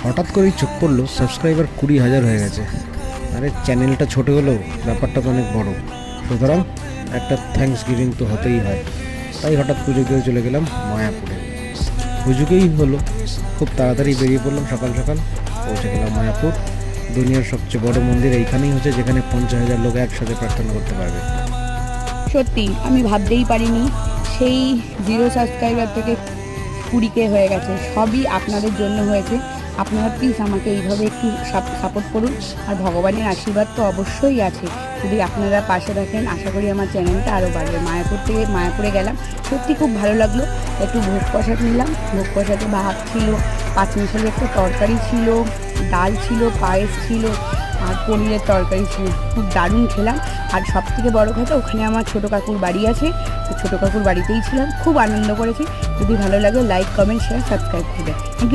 হঠাৎ করেই চোখ পড়লো সাবস্ক্রাইবার 20,000 হয়ে গেছে। আরে চ্যানেলটা ছোট হলেও ব্যাপারটা তো অনেক বড়, সুতরাং একটা থ্যাঙ্কস গিভিং তো হতেই হয়। তাই হঠাৎ পুজো দিয়ে চলে গেলাম মায়াপুরে। পুজোকেই হলো, খুব তাড়াতাড়ি বেরিয়ে পড়লাম, সকাল সকাল পৌঁছে গেলাম মায়াপুর। দুনিয়ার সবচেয়ে বড় মন্দির এইখানেই হচ্ছে, যেখানে 50,000 লোক একসাথে প্রার্থনা করতে পারবে। সত্যি আমি ভাবতেই পারিনি সেই 0 সাবস্ক্রাইবার থেকে 20K হয়ে গেছে। সবই আপনাদের জন্য হয়েছে। আপনারা প্লিজ আমাকে এইভাবে একটু সাপোর্ট করুন। আর ভগবানের আশীর্বাদ তো অবশ্যই আছে, যদি আপনারা পাশে থাকেন আশা করি আমার চ্যানেলটা আরও বাড়বে। মায়াপুরে গেলাম, সত্যি খুব ভালো লাগলো। একটু ভোগ প্রসাদ নিলাম, ভোগ প্রসাদে ভাত ছিল, 5 মিশালি একটা তরকারি ছিল, ডাল ছিল, পায়েস ছিল আর পনিরের তরকারি ছিল। খুব দারুণ খেলাম। আর সব থেকে বড়ো কথা, ওখানে আমার ছোটো কাকুর বাড়ি আছে, তো ছোটো কাকুর বাড়িতেই ছিলাম, খুব আনন্দ করেছি। যদি ভালো লাগে লাইক, কমেন্ট, শেয়ার, সাবস্ক্রাইব করবে। Thank you.